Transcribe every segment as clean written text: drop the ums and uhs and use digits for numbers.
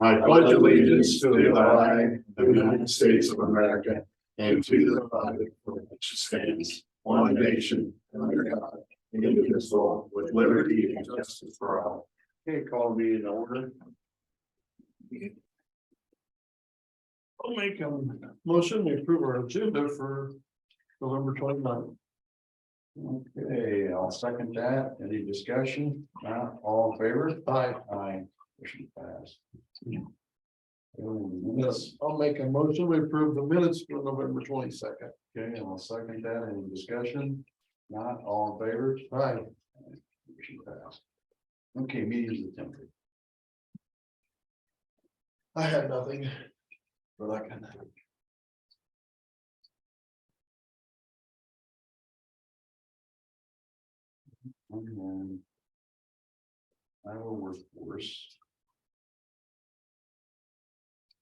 I pledge allegiance to the flag of the United States of America and to the republic for which it stands, one nation, under God, indivisible, with liberty and justice for all. Okay, call me in order. I'll make a motion to approve our agenda for November 29th. Okay, I'll second that. Any discussion? Not all in favor? Aye. Aye. Motion passed. Yes, I'll make a motion to approve the minutes for November 22nd. Okay, and I'll second that. Any discussion? Not all in favor? Aye. Motion passed. Okay, meetings attended. I had nothing for that kind of. Iowa workforce.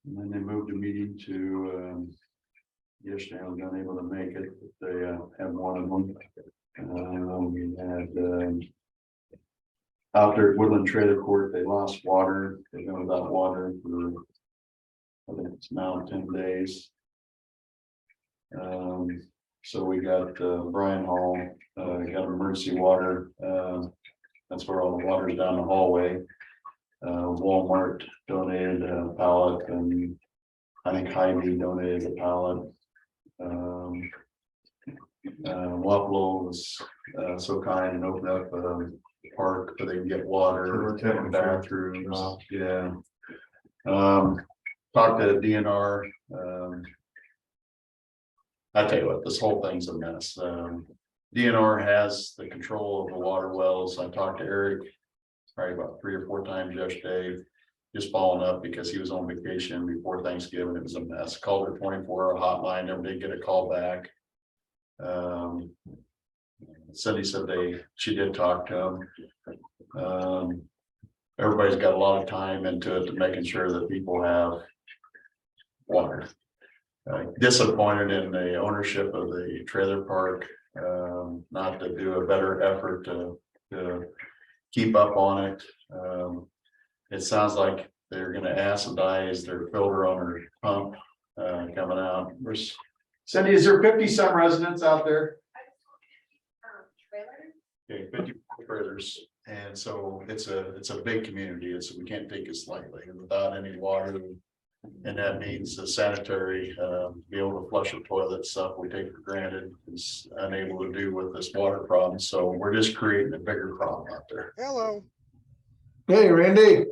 And then they moved the meeting to, yesterday I was unable to make it, but they had one of them. We had out there at Woodland Trailer Court, they lost water. They've been without water for, I think it's now 10 days. So we got Bryan Hall, got emergency water. That's where all the water is down the hallway. Walmart donated a pallet, and I think Hy-Vee donated a pallet. Wapello was so kind and opened up a park where they can get water and bathrooms. Yeah. Talked to DNR. I tell you what, this whole thing's a mess. DNR has the control of the water wells. I talked to Eric probably about 3 or 4 times yesterday, just following up because he was on vacation before Thanksgiving. It was a mess. Called her 24-hour hotline, never did get a call back. Cindy said she did talk to him. Everybody's got a lot of time into it to making sure that people have water. Disappointed in the ownership of the trailer park, not to do a better effort to keep up on it. It sounds like they're going to acidize their filter on their pump coming out. Cindy, is there 50-some residents out there? Okay, 50 trailers, and so it's a big community. We can't take it lightly, and without any water. And that means the sanitary, be able to flush a toilet, stuff we take for granted is unable to do with this water problem. So we're just creating a bigger problem out there. Hello. Hey, Randy.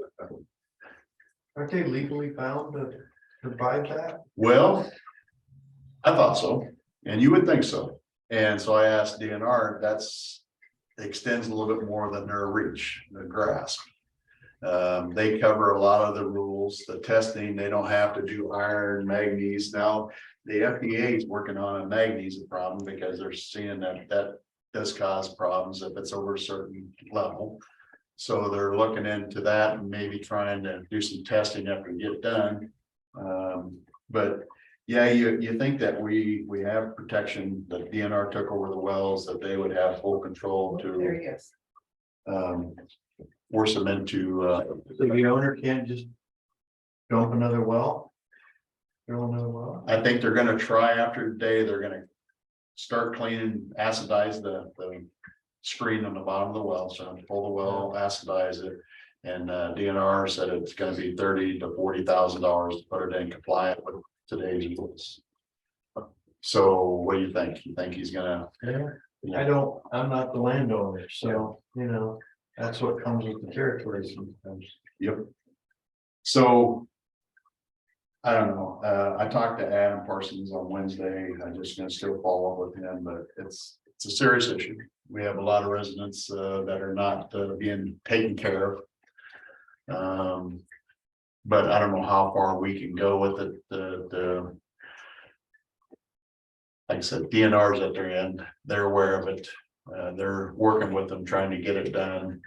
Aren't they legally bound to provide that? Well, I thought so, and you would think so. And so I asked DNR, that's extends a little bit more than their reach, the grasp. They cover a lot of the rules, the testing. They don't have to do iron, manganese. Now the FDA is working on a manganese problem because they're seeing that does cause problems if it's over a certain level. So they're looking into that and maybe trying to do some testing after we get done. But yeah, you think that we have protection, that DNR took over the wells, that they would have full control to force them into So the owner can't just dump another well? Drill another well? I think they're gonna try after today. They're gonna start cleaning, acidize the screen on the bottom of the well. So pull the well, acidize it. And DNR said it's gonna be $30,000 to $40,000 to put it in compliant with today's rules. So what do you think? You think he's gonna? Yeah, I'm not the landowner, so, you know, that's what comes with the territory sometimes. Yep. So I don't know. I talked to Adam Parsons on Wednesday. I'm just gonna still follow up with him, but it's a serious issue. We have a lot of residents that are not being taken care of. But I don't know how far we can go with it. Like I said, DNR's at their end. They're aware of it. They're working with them, trying to get it done.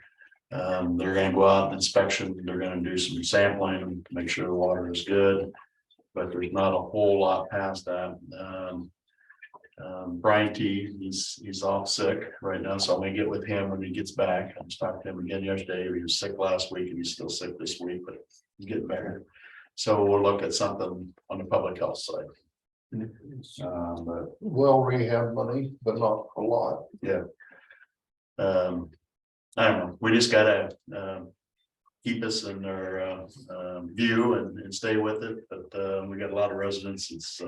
They're gonna go out and inspection. They're gonna do some sampling to make sure the water is good. But there's not a whole lot past that. Brian T, he's off sick right now, so I'm gonna get with him when he gets back. I was talking to him again yesterday. He was sick last week and he's still sick this week, but he's getting better. So we'll look at something on the public health side. But Well, rehab money, but not a lot. yeah. I don't know, we just gotta keep us in our view and stay with it, but we got a lot of residents. It's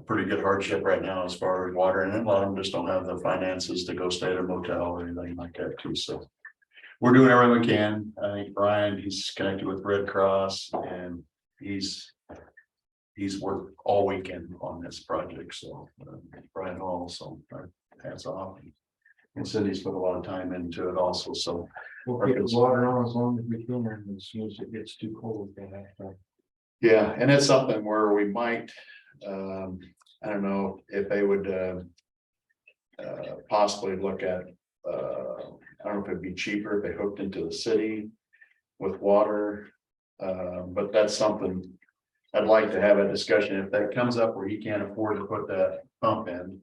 pretty good hardship right now as far as water, and a lot of them just don't have the finances to go stay at a motel or anything like that too. So we're doing everything we can. I think Brian, he's connected with Red Cross, and he's worked all weekend on this project. So Brian Hall, so hats off. And Cindy's put a lot of time into it also. So We'll keep the water on as long as we can, and as soon as it gets too cold, then have to. yeah, and it's something where we might, I don't know if they would possibly look at, I don't know if it'd be cheaper if they hooked into the city with water. But that's something I'd like to have a discussion. If that comes up where he can't afford to put that pump in,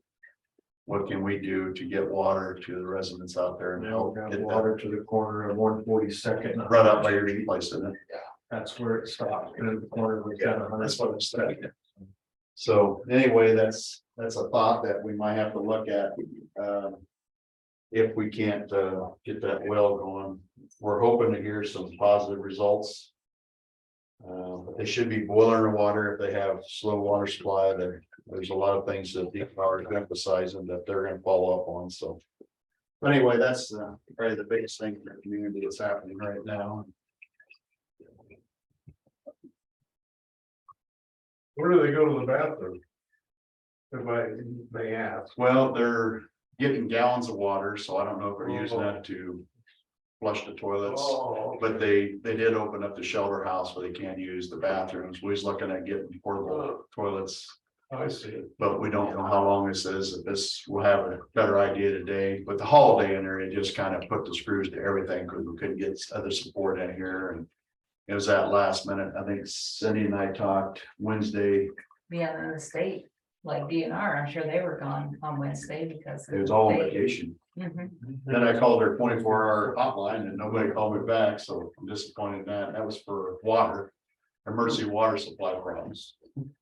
what can we do to get water to the residents out there and Now help we got get that water to the corner of 142nd. right up by your place, isn't it? That's where it stops, in the corner, we got a That's what I'm saying. So anyway, that's a thought that we might have to look at. If we can't get that well going, we're hoping to hear some positive results. But they should be boiling the water if they have slow water supply. There's a lot of things that DNR is emphasizing that they're gonna follow up on, so. But anyway, that's probably the biggest thing for the community that's happening right now. Where do they go to the bathroom? If they ask. Well, they're getting gallons of water, so I don't know if they're using that to flush the toilets. Oh, But they did open up the shelter house where they can use the bathrooms. We was looking at getting portable toilets, I see. but we don't know how long this is. If this, we'll have a better idea today. But the holiday in there, it just kind of put the screws to everything because we couldn't get other support in here, and it was that last minute. I think Cindy and I talked Wednesday. Yeah, in the state, like DNR, I'm sure they were gone on Wednesday because. It was all on vacation. Mhm. Then I called their 24-hour hotline and nobody called me back, so I'm disappointed in that. That was for water, emergency water supply problems.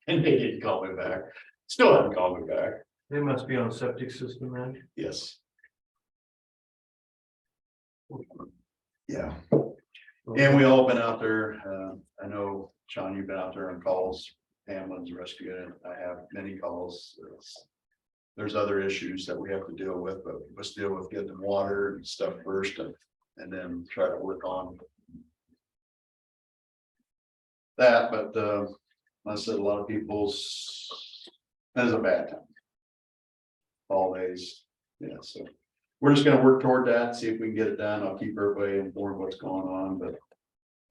And they didn't call me back. Still haven't called me back. They must be on a septic system then. Yes. Yeah. And we all been out there. I know, Sean, you've been out there on calls. Hamlin's rescue unit. I have many calls. There's other issues that we have to deal with, but let's deal with getting water and stuff first, and then try to work on that. But I said a lot of people's, that is a bad time. Holidays, yeah, so we're just gonna work toward that, see if we can get it done. I'll keep everybody informed what's going on, but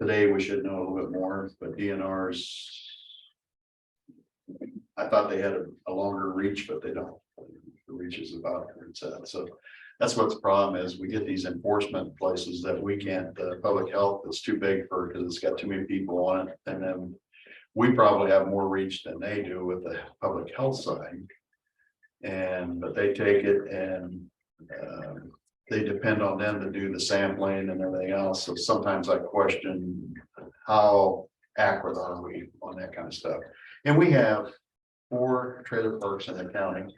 today we should know a little bit more. But DNR's, I thought they had a longer reach, but they don't. The reach is about where it's at. So that's what the problem is. We get these enforcement places that we can't, public health is too big for, because it's got too many people on it. And then we probably have more reach than they do with the public health side. But they take it and they depend on them to do the sampling and everything else. So sometimes I question how accurate are we on that kind of stuff. And we have 4 trailer parks in the county.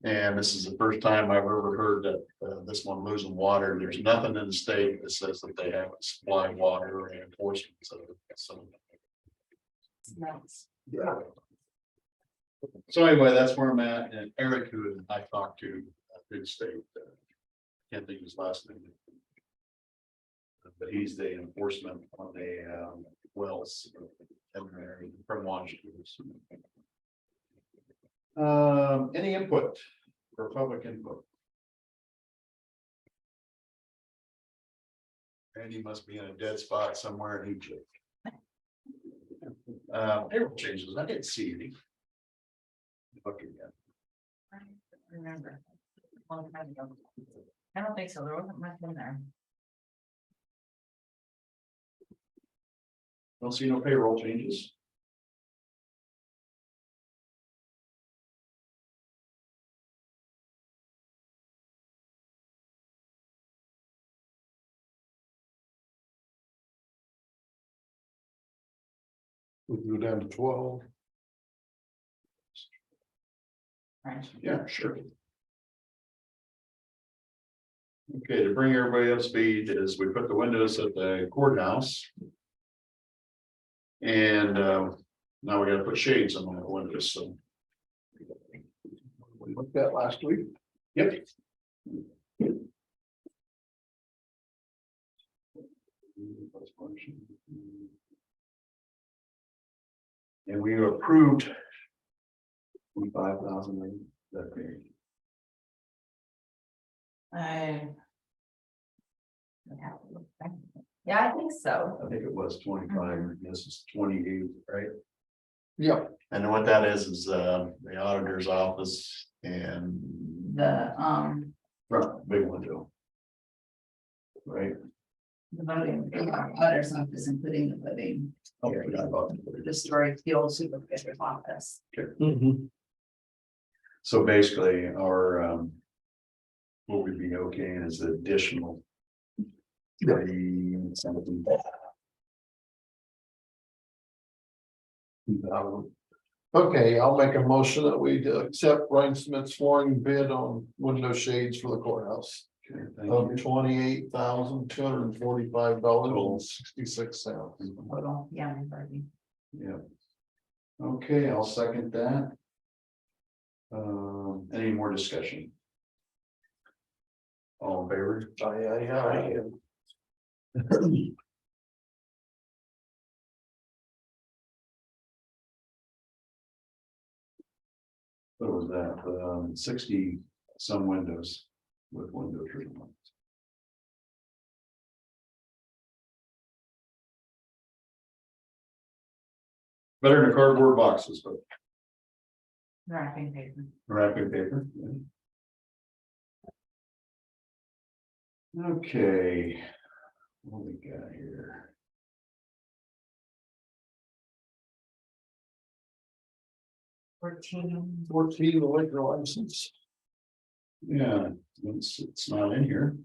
And this is the first time I've ever heard that this one losing water. There's nothing in the state that says that they have to supply water or enforcement. So Nice. yeah. So anyway, that's where I'm at. And Eric, who I talked to through the state, can't think of his last name. But he's the enforcement on the wells from Washington. Any input for public input? Randy must be in a dead spot somewhere in Egypt. Payroll changes, I didn't see any. Look again. I remember. Long time ago. I don't think so. There wasn't much in there. Don't see no payroll changes. We can go down to 12. Right. Yeah, sure. Okay, to bring everybody up to speed is we put the windows at the courthouse. And now we gotta put shades on the windows, so. We looked at last week. Yep. And we approved. 25,000 that day. I. would have to look back. Yeah, I think so. I think it was 25, I guess it's 28, right? Yeah. And what that is the auditor's office and The front big window. Right? the voting, auditor's office, including the voting, Oh, I forgot about the story, the old supervisor's office. So basically, our what would be okay is additional. Something. Okay, I'll make a motion that we accept Ryan Smith's flooring bid on window shades for the courthouse. Okay, thank Of you. $28,245.66. Total, yeah, Barbie. Yeah. Okay, I'll second that. Any more discussion? All in favor? Aye. What was that? 60 some windows with window treatment. Better than cardboard boxes, but Wrapping paper. wrapping paper. Yeah. Okay. What we got here? 14. 14, the liquor license. Yeah, it's not in here.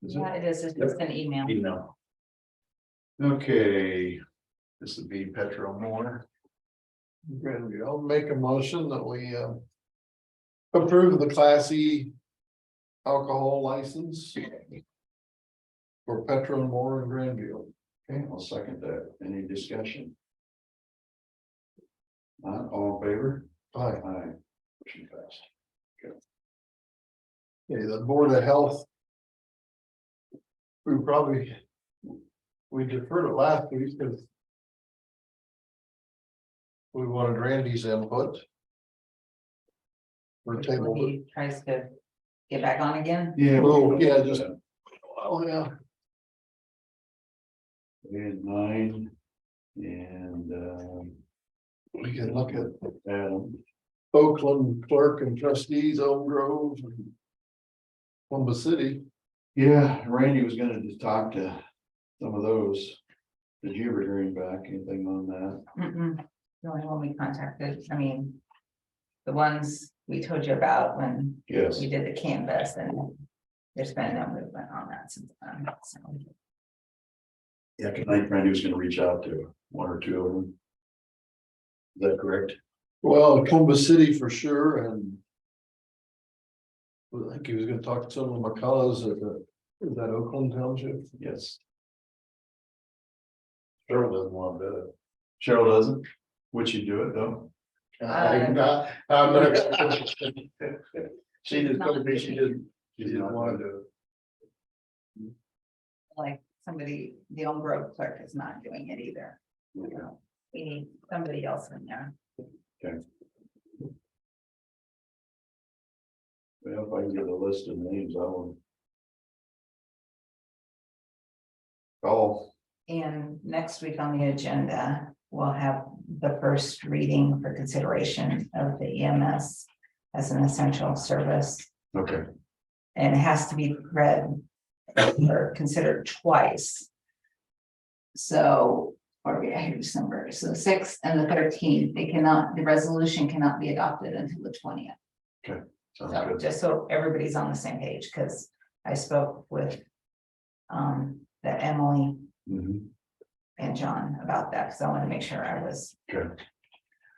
Is it? Yeah, it is, it's just an email. Email. Okay, this would be Petro Moore. Granby, I'll make a motion that we approve the Class E alcohol license for Petro and Moore in Grandview. Okay, I'll second that. Any discussion? All in favor? Aye. Aye. Motion passed. Okay, the Board of Health. We deferred it last week because we wanted Randy's input. Or When tabled it. he tries to get back on again. Yeah. Oh, yeah, just. Oh, yeah. We had 9 and We can look at Adam. Oakland clerk and trustees, Elm Grove. And Columbus City. Yeah, Randy was gonna just talk to some of those. Did you ever hear him back? Anything on that? The only one we contacted, I mean. The ones we told you about when Yes. we did the canvas, and there's been no movement on that since then, so. Yeah, because I think Randy was gonna reach out to 1 or 2 of them. Is that correct? Well, Columbus City for sure, and. I think he was gonna talk to some of the McCulloughs at is that Oakland Township? Yes. Cheryl doesn't want to do it. Cheryl doesn't? Would you do it though? I'm not. She just told me she didn't want to do it. Like somebody, the Elm Grove clerk is not doing it either. Yeah. We need somebody else in there. Well, if I can get a list of names, I will. Call. And next week on the agenda, we'll have the first reading for consideration of the EMS as an essential service. Okay. And it has to be read or considered twice. So, what are we at here, December? So the 6th and the 13th, the resolution cannot be adopted until the 20th. Sounds So good. just so everybody's on the same page, because I spoke with that Emily Mhm. and John about that, because I want to make sure I was Okay.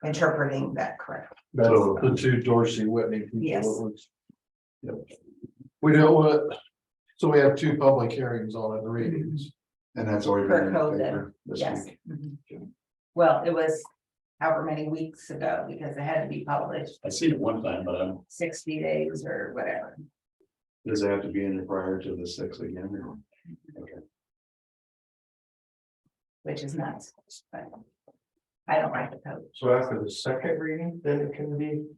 interpreting that correctly. That's So- the two Dorsey Whitney people. Yes. We don't want, so we have two public hearings on it, the readings. And that's already For been in the COVID, paper this Yes. week. Mhm. Well, it was however many weeks ago, because it had to be published I seen it one time, but 60 days or whatever. does it have to be in there prior to the 6th again? Or? Okay. Which is nuts, but I don't write the code. So after the second reading, then it can be.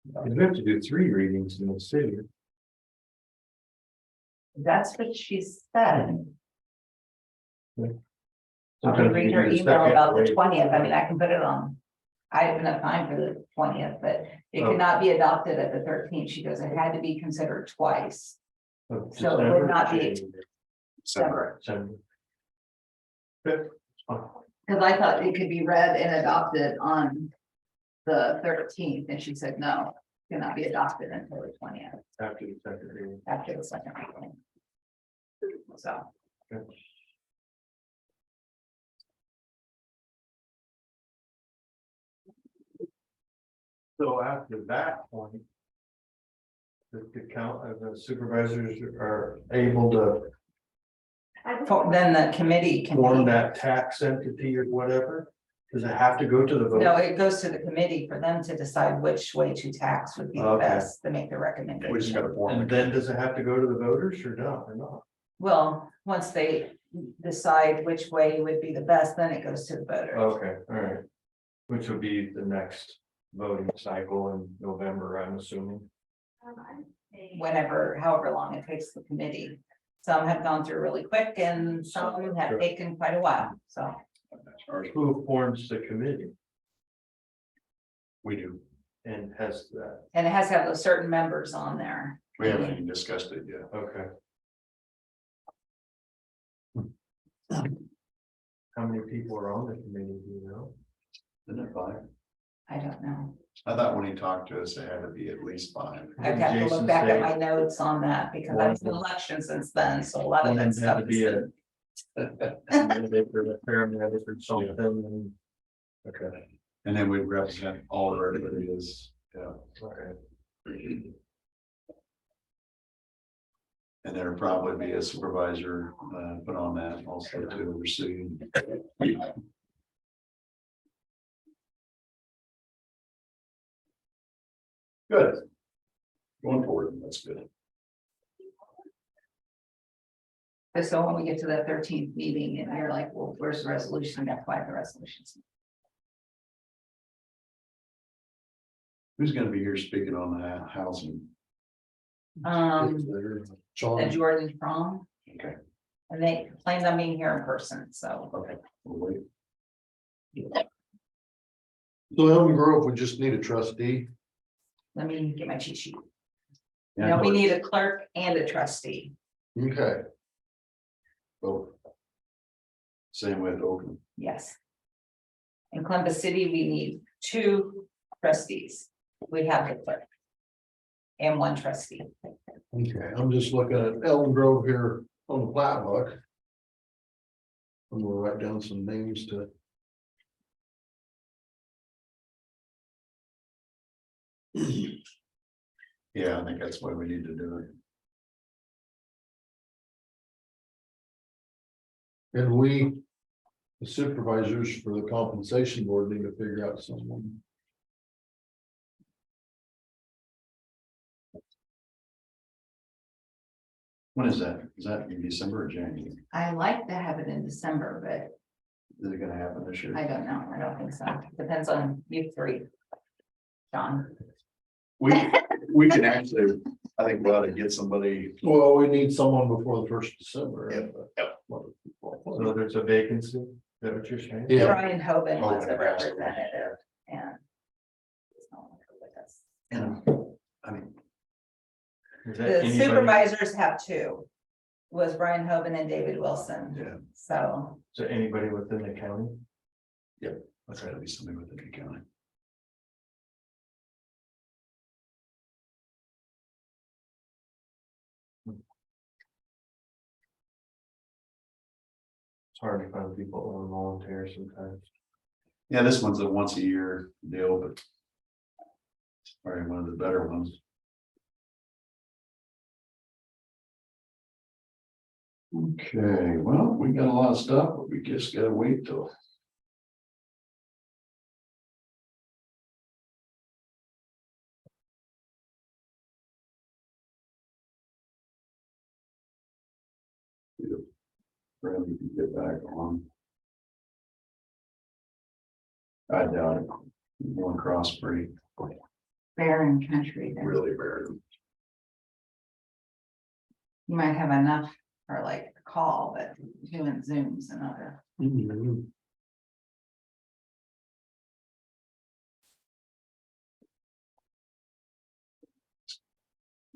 You have to do 3 readings in the city. That's what she said. I can Sometimes read you her do the email second about the reading. 20th. I mean, I can put it on. I have enough time for the 20th, but it Oh. could not be adopted at the 13th. She goes, it had to be considered twice. Of So it would December, not be- January, December. December. Good. Fine. Because I thought it could be read and adopted on the 13th, and she said, no, cannot be adopted until the 20th, After the second reading. after the second reading. So. Good. So after that point. The count of the supervisors are able to Then the committee can. form that tax entity or whatever? Does it have to go to the vote? No, it goes to the committee for them to decide which way to tax would be the Okay. best to make the We just recommendation. got to form. And then does it have to go to the voters or not? Well, once they decide which way would be the best, then it goes to the voters. Okay, all right. Which will be the next voting cycle in November, I'm assuming. Whenever, however long it takes the committee. Some have gone through really quick and some have Sure. taken quite a while, so. Who forms the committee We do. and has that? And it has to have those certain members on there. We haven't even discussed it yet. Okay. How many people are on the committee, do you know? Isn't it 5? I don't know. I thought when he talked to us, it had to be at least 5. I'd have to Jason look back at say- my notes on that because I've been election since then, so a lot of One that had stuff to be is. a paramedic or something and. Okay, And then we represent all of our areas. Yeah. okay. And there'll probably be a supervisor put on that also to oversee. Good. Going forward, that's good. So when we get to the 13th meeting and you're like, well, where's the resolution? That's why the resolutions. Who's gonna be here speaking on the housing? And John, Jordan Fromm. Okay. And they planned on being here in person, so. Okay, we'll wait. so Elm Grove, we just need a trustee. Let me get my cheat sheet. Yeah, Now we need a clerk and a trustee. Okay. both. Same with Oakland. Yes. In Columbus City, we need 2 trustees. We have the clerk. And 1 trustee. Okay, I'm just looking at Elm Grove here on the plat book. I'm gonna write down some names to. Yeah, I think that's why we need to do it. And we, the supervisors for the compensation board, need to figure out someone. When is that? Is that in December or January? I like to have it in December, but Is it gonna happen this year? I don't know. I don't think so. Depends on you 3. John. We can actually, I think we ought to get somebody. Well, we need someone before the 1st of December. Yep, So there's a vacancy, is that what you're saying? Yeah. Brian Hoban was the Hoban asked for it. representative and. he's no longer with us. And, I mean, Is that The anybody- supervisors have 2. Was Brian Hoban and David Wilson. yeah, So Is there anybody within the county? that's gotta be somebody within the county. hard to find people that want to volunteer sometimes. Yeah, this one's a once a year deal, but it's probably one of the better ones. Okay, well, we got a lot of stuff, but we just gotta wait till. Really get back on. I doubt it. Going cross pretty Barren country there. really bad. You might have enough for like a call, but doing Zooms and other. We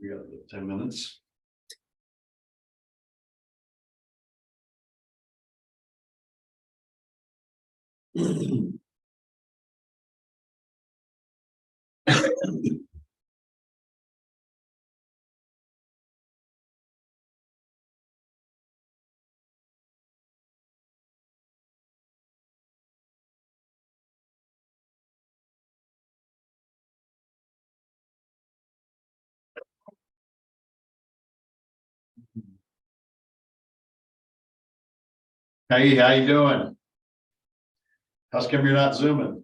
got 10 minutes. Hey, how you doing? How's come you're not zooming?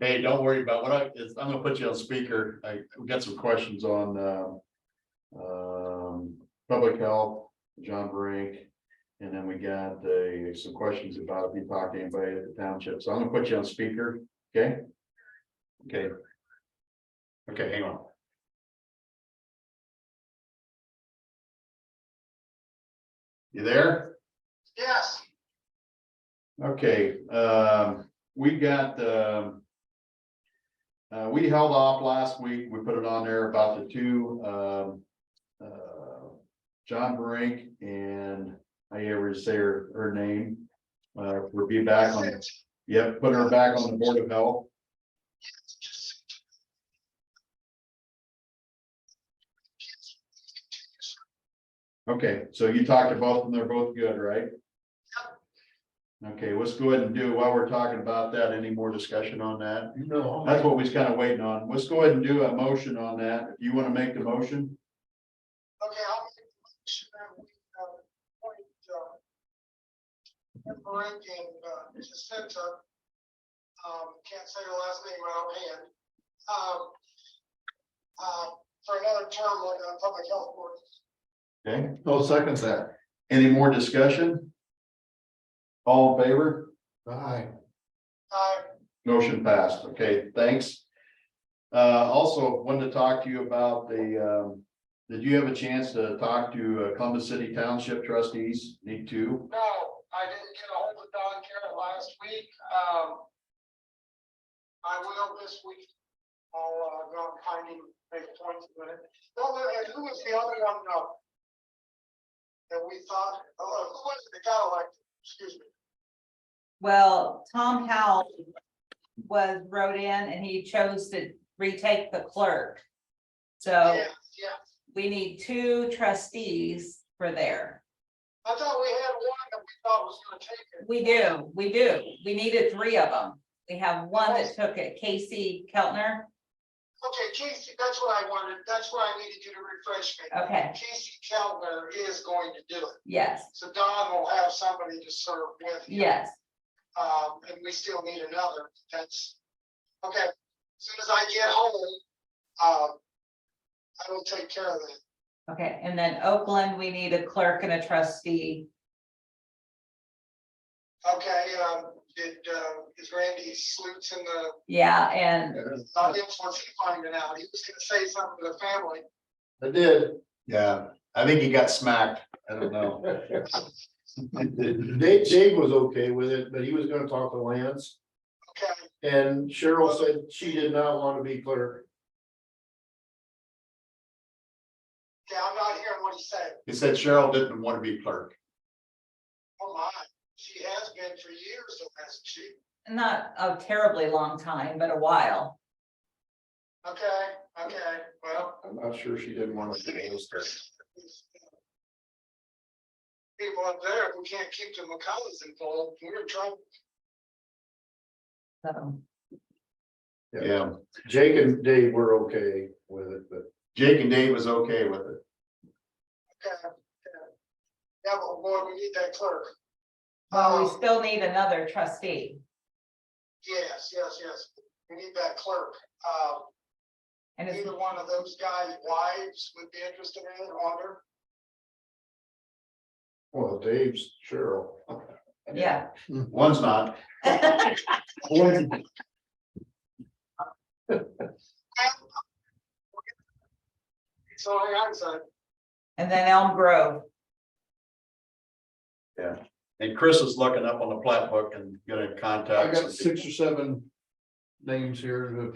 Hey, don't worry about what I'm gonna put you on speaker. We got some questions on public health, John Brink. And then we got some questions about if you talk to anybody at the township. So I'm gonna put you on speaker, okay? Okay. Okay, hang on. You there? Yes. Okay, we got, we held off last week. We put it on there about the two, John Brink and I ever say her name. We'll be back on, yep, put her back on the Board of Health. Okay, so you talked to both of them, they're both good, right? Okay, let's go ahead and do, while we're talking about that, any more discussion on that? No. That's what we was kind of waiting on. Let's go ahead and do a motion on that. If you want to make the motion. Okay, I'll make the motion that we appoint Brink and Jacinta. Can't say her last name right offhand. For another term on the public health board. Okay, I'll second that. any more discussion? All in favor? Aye. Motion passed. Okay, thanks. Also wanted to talk to you about the, did you have a chance to talk to Columbus City Township trustees? Need to? No, I didn't get a hold of Don Garrett last week. I will this week. I'll go and find him, make a point to it. No, and who was the other one? That we thought, who was it that got elected? Excuse me. Well, Tom Howell wrote in and he chose to retake the clerk. So Yeah, yeah. we need 2 trustees for there. I thought we had one that we thought was gonna take it. We do. We needed 3 of them. We have one that took it, Casey Keltner. Okay, Casey, that's what I wanted. That's what I needed you to refresh me. Okay, Casey Kellner is going to do it. yes, So Don will have somebody to serve with him. yes. And we still need another. That's okay. As soon as I get home, I will take care of that. Okay, and then Oakland, we need a clerk and a trustee. Okay, is Randy Sleuts in the Yeah, and audience? What's he finding out? He was gonna say something to the family. I did. Yeah, I think he got smacked. I don't know. Dave was okay with it, but he was gonna talk to Lance, Okay, and Cheryl said she did not want to be clerk. okay, I'm not hearing what he said. He said Cheryl didn't want to be clerk. Oh my, she has been for years, though, hasn't she? not a terribly long time, but a while. Okay, well. I'm not sure she didn't want to be those. people up there, if we can't keep the McCulloughs involved, we're in trouble. So, Yeah, Jake and Dave were okay with it, but Jake and Dave was okay with it. Okay. Yeah, but boy, we need that clerk. well, we still need another trustee. Yes, we need that clerk. And it's, Either one of those guys' wives would be interested in it, I wonder. well, Dave's Cheryl. yeah. One's not. So hang on, son. And then Elm Grove. Yeah, and Chris is looking up on the plat book and gonna I contact. got some 6 or 7 names here to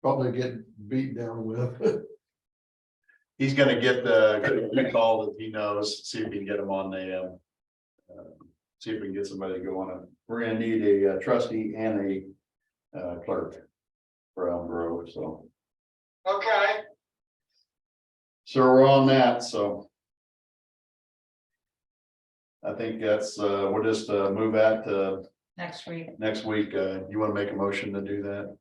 probably get beat down with. He's gonna get the call that he knows, see if he can get him on the, see if we can get somebody to go on it. We're gonna need a trustee and a clerk for Elm Grove, so. Okay, So we're on that, so. I think that's, we'll just move that to Next week. next week. You wanna make a motion to do that?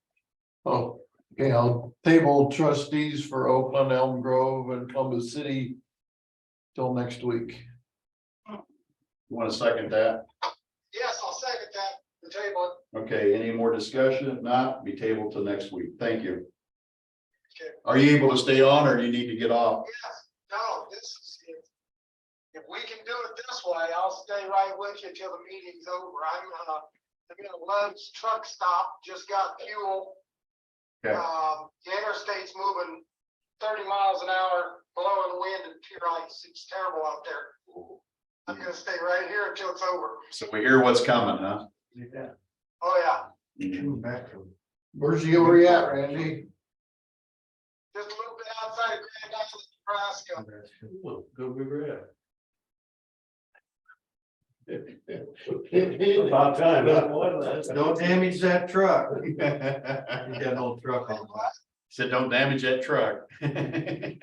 Oh, okay, I'll table trustees for Oakland, Elm Grove and Columbus City till next week. You wanna second that? yes, I'll second that, the table. Okay, any more discussion? If not, be tabled till next week. Thank you. Okay. Are you able to stay on or do you need to get off? Yes, no, this is, if we can do it this way, I'll stay right with you till the meeting's over. I'm at Love's truck stop, just got fuel. Okay. The interstate's moving 30 miles an hour, blowing wind and pure ice. It's terrible out there. I'm gonna stay right here until it's over. So we hear what's coming, huh? Oh, yeah, Back to. Where's you where you at, Randy? just a little bit outside of Grand Island, Nebraska. Go be red. About time. Don't damage that truck. You got an old truck on. Said, don't damage that truck. The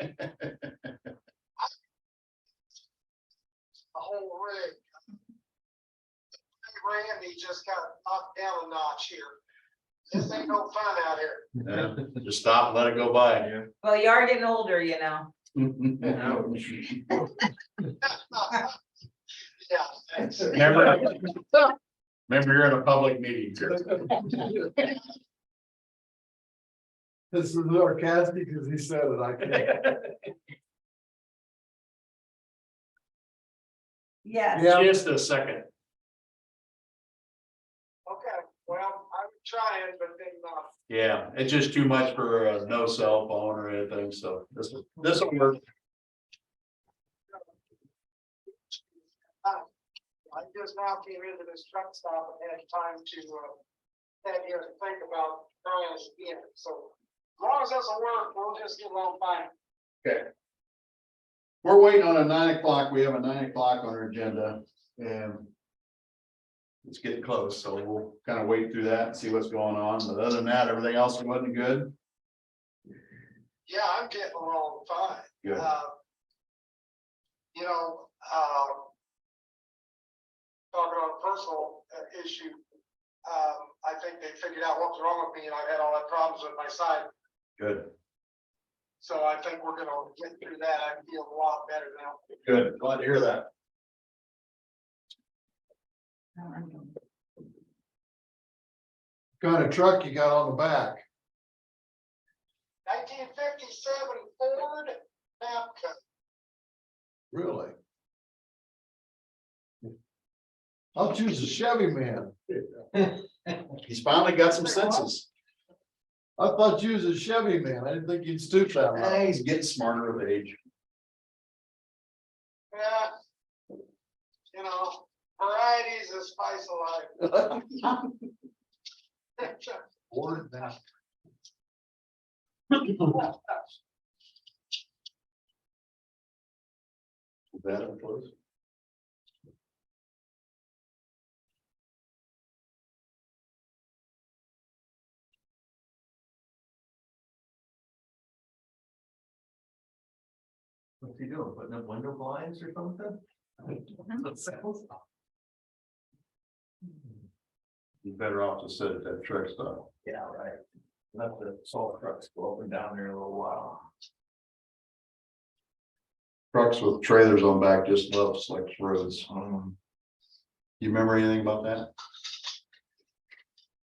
whole rig. Randy just got knocked down a notch here. This ain't no fun out here. Yeah, just stop and let it go by. Well, you are getting older, you know. Yeah, thanks. Remember, you're in a public meeting. This is sarcastic because he said it, I can't. Yes. Yeah. Just a second. Okay, well, I'm trying, but then, Yeah, it's just too much for no cell phone or anything, so this will work. I just now came into this truck stop and had time to, had here to think about trying it again, so as long as this will work, we'll just get along fine. Okay. We're waiting on a 9 o'clock. We have a 9 o'clock on our agenda and it's getting close, so we'll kind of wait through that and see what's going on. But other than that, everything else wasn't good. Yeah, I'm getting along fine. Good. You know, talking on a personal issue, I think they figured out what was wrong with me and I've had all that problems with my side. Good. So I think we're gonna get through that. I feel a lot better now. Good. Glad to hear that. Kind of truck you got on the back? 1957 Ford Napco. Really? I'll choose a Chevy man. He's finally got some senses. I thought you was a Chevy man. I didn't think you'd stoop that low. He's getting smarter with age. Yeah. You know, varieties of spice of life. Or that. That close. What's he doing? Putting up window blinds or something? You're better off to sit at that truck stop. Yeah, right. Let the salt trucks go up and down there a little while. Trucks with trailers on back just love slick roads. Um, You remember anything about that?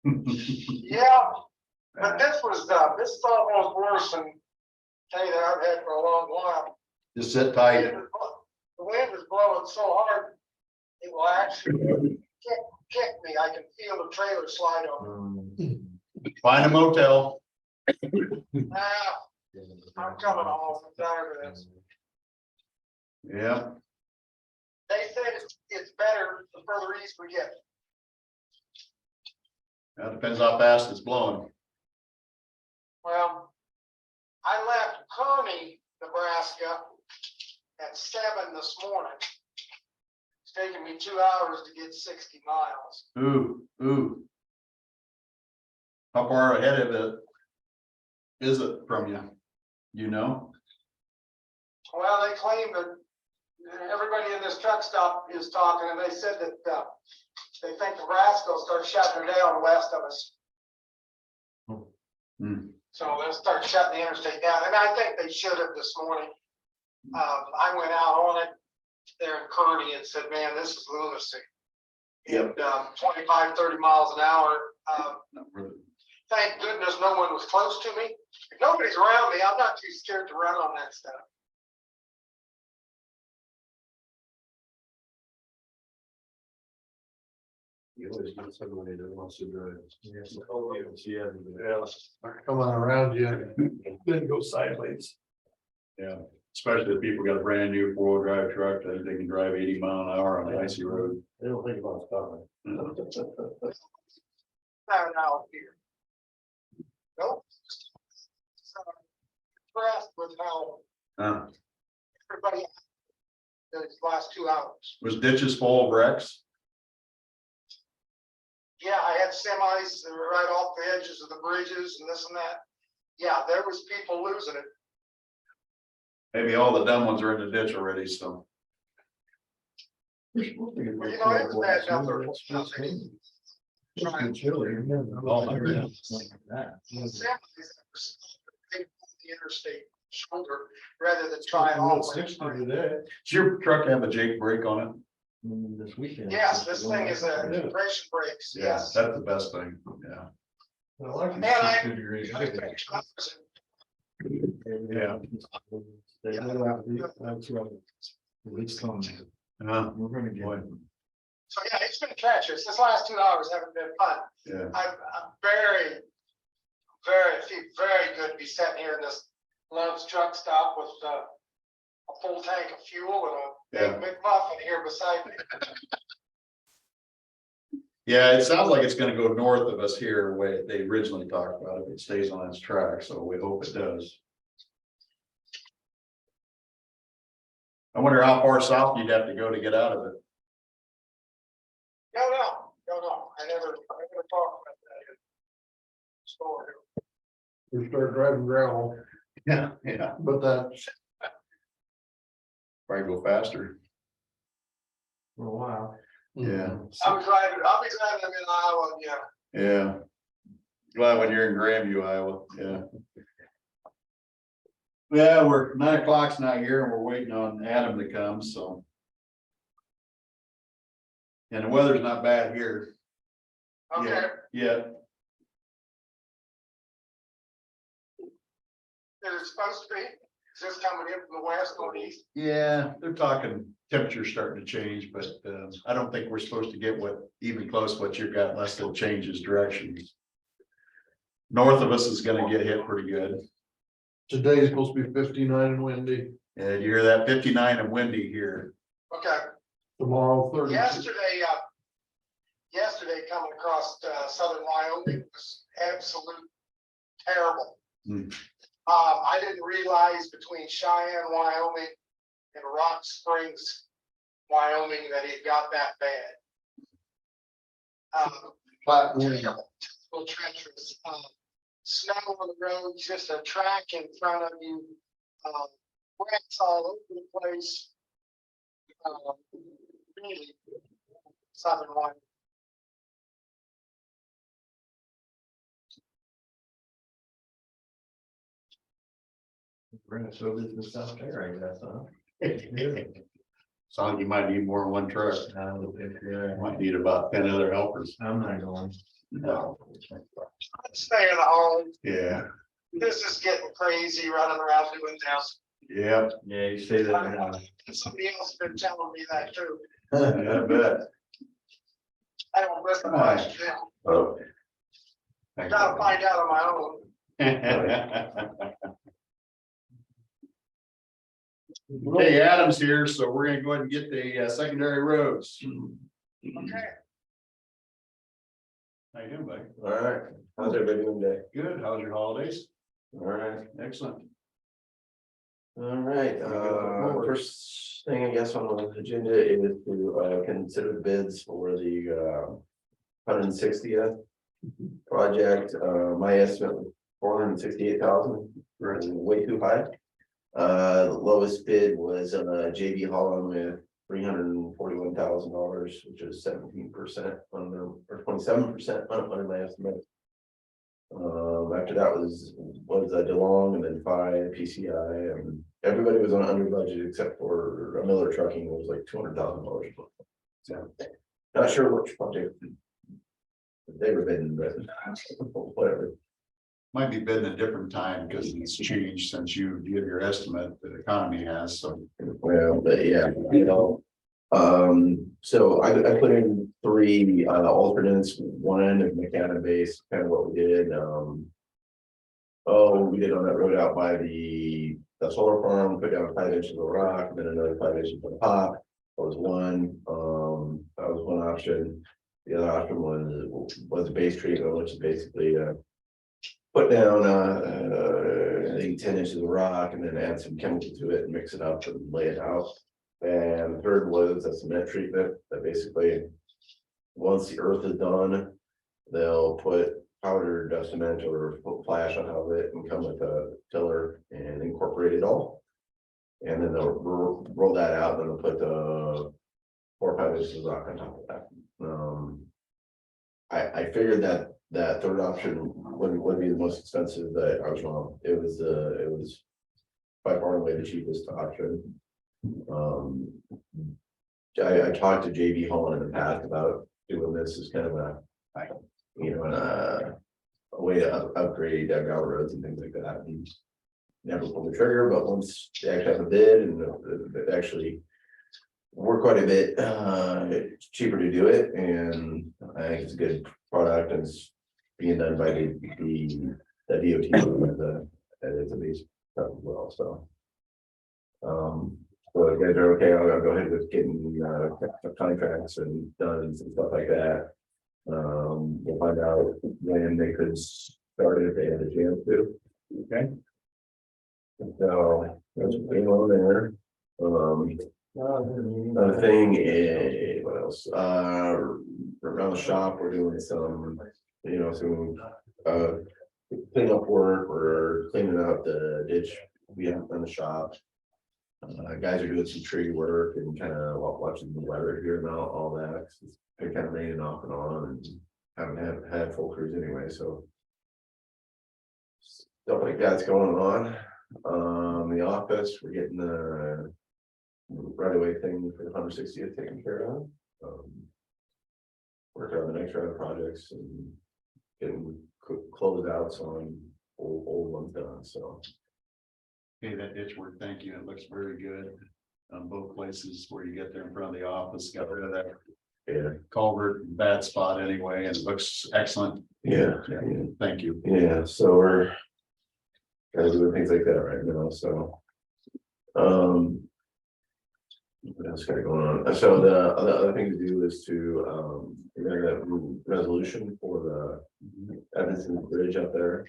Yeah, but this is almost worse than any that I've had for a long while. Just sit The tight. wind is blowing so hard, it will actually kick me. I can feel the trailer slide on. Find a motel. Ah, I'm coming home. I'm tired of this. Yeah, They said it's better the further east we get. that depends how fast it's blowing. Well, I left Kearney, Nebraska at 7 this morning. It's taking me 2 hours to get 60 miles. Ooh. How far ahead of it is it from you? You know? Well, they claim that everybody in this truck stop is talking, and they said that they think Nebraska will start shutting down west of us. Hmm. So they'll start shutting the interstate down, and I think they should have this morning. I went out on it there in Kearney and said, man, this is lunacy. Yep. And 25, 30 miles an hour. Not really. Thank goodness no one was close to me. If nobody's around me, I'm not too scared to run on that stuff. You always get somebody that wants to drive. Yes. Come on around you. Then go sideways. Yeah, especially if people got a brand new 4-wheel drive truck that they can drive 80 mile an hour on an icy road. They don't think about stopping. Not out here. Nope. So, impressed with how Huh. everybody these last 2 hours. Was ditches full of wrecks? Yeah, I had semis that were right off the edges of the bridges and this and that. Yeah, there was people losing it. Maybe all the dumb ones are in the ditch already, so. Well, you know, it was bad enough. There was nothing. Trying to Oh, my semis that were the interstate shoulder rather than trying all the way. Does your truck have a Jake brake on it? This weekend. Yes, this thing is a compression brakes, Yeah, yes. that's the best thing, yeah. I like And I- the 60 degree. Yeah. That's right. It's coming. We're gonna get Boy, it. So yeah, it's been treacherous. This last 2 hours haven't been fun. yeah, I'm very good to be sitting here in this Love's truck stop with a full tank of fuel and a big McMuffin here beside me. yeah, it sounds like it's gonna go north of us here, the way they originally talked about it, it stays on its track, so we hope it does. I wonder how far south you'd have to go to get out of it. No. I never talked about that in the store. We start driving gravel, Yeah. but that's, Probably go faster. For a while. Yeah. I'll be driving them in Iowa, yeah. Yeah. Glad when you're in Grandview, Iowa, yeah. Yeah, we're 9 o'clock's not here and we're waiting on Adam to come, so. And the weather's not bad here. Okay, Yeah, is it supposed to be? Is this coming in from the west or east? yeah, they're talking temperatures starting to change, but I don't think we're supposed to get even close to what you've got unless it changes directions. North of us is gonna get hit pretty good. today's supposed to be 59 and windy, And you hear that 59 and windy here. Okay, tomorrow 30. yesterday coming across southern Wyoming was absolute terrible. Hmm. I didn't realize between Cheyenne, Wyoming and Rock Springs, Wyoming, that it got that bad. Flat wind. Well, treacherous, snow on the road, just a track in front of you, wrecks all over the place. Really, southern one. We're in a show business out there, I guess, huh? Sounds like you might need more than one truck. Yeah, Might need about 10 other helpers. I'm not going. No. I'm staying at home. Yeah, This is getting crazy running around doing this. yeah, Yeah, you say that now. Somebody else has been telling me that too. I bet. I don't listen much now. Oh. Gotta find out on my own. Hey, Adam's here, so we're gonna go ahead and get the secondary roads. Okay. How you doing, buddy? All right, how's everybody doing today? Good. How's your holidays? All right. Excellent. All right, first thing I guess on the agenda is to consider the bids for the 160th project. My estimate was 468,000, Right. way too high. The lowest bid was JB Holland with $341,000, which is 17% under, or 27% under my estimate. After that was DeLong, and then 5 PCI, and everybody was on under budget except for Miller Trucking was like $200,000. So not sure which project they were bidding, but whatever. Might be bidding a different time because it's changed since you give your estimate, the economy has, so. Well, but yeah, so I put in 3 alternates, one of Macana base, kind of what we did. We did on that road out by the solar farm, put down 5 inches of rock, and then another 5 inches of pop. That was one. That was one option. The other option was a base treatment, which is basically put down I think 10 inches of rock and then add some chemical to it and mix it up and lay it out. And the third was a cement treatment that basically, once the earth is done, they'll put powdered cement or flash on top of it and come with a tiller and incorporate it all. And then they'll roll that out, and then they'll put 4 or 5 inches of rock on top of that. I figured that third option would be the most expensive, but I was wrong. It was by far and away the cheapest option. I talked to JB Holland in the past about doing this as kind of a way to upgrade gravel roads and things like that. And never pulled the trigger, but once they actually have a bid and it actually work quite a bit cheaper to do it, and I think it's a good product, and it's being done by the DOT as a base stuff as well. So so if you guys are okay, I'll go ahead with getting contracts and done and stuff like that. We'll find out when they could start it if they had a chance to. Okay. So that's what's going on there. Another thing is, what else? Around the shop, we're doing some cleanup work. We're cleaning out the ditch we have in the shop. Guys are doing some tree work and kind of watching the weather here and all that. It's been kind of raining off and on, and haven't had full crews anyway, so stuff like that's going on. The office, we're getting the right away thing for the 160th taken care of. Working on the next round of projects and getting closed outs on old ones done. So Okay, that ditch work, thank you. It looks very good on both places where you get there in front of the office. Got rid of that yeah, culvert bad spot anyway, and it looks excellent. yeah. Thank you. Yeah, so we're kind of doing things like that right now, so. What else got going on? So the other thing to do is to remember that resolution for the Evanston Bridge up there.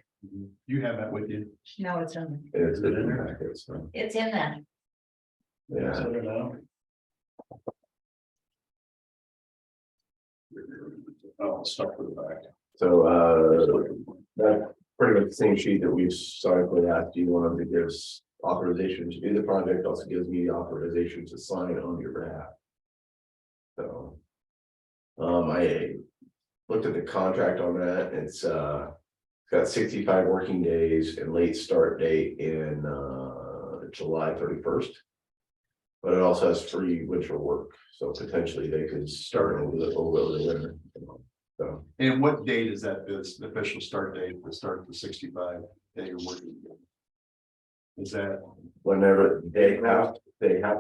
You have that with you? No, it's in, It's in there. Packet, so, it's in there. yeah, Oh, stuck with the back. so that pretty much the same sheet that we've started with that. Do you want them to give us authorization to do the project, also gives me the authorization to sign on your behalf. So. I looked at the contract on that, it's got 65 working days and late start date in July 31st. But it also has free winter work, so potentially they could start over the winter. So And what date is that, this official start date, to start the 65 day working? Is that whenever they have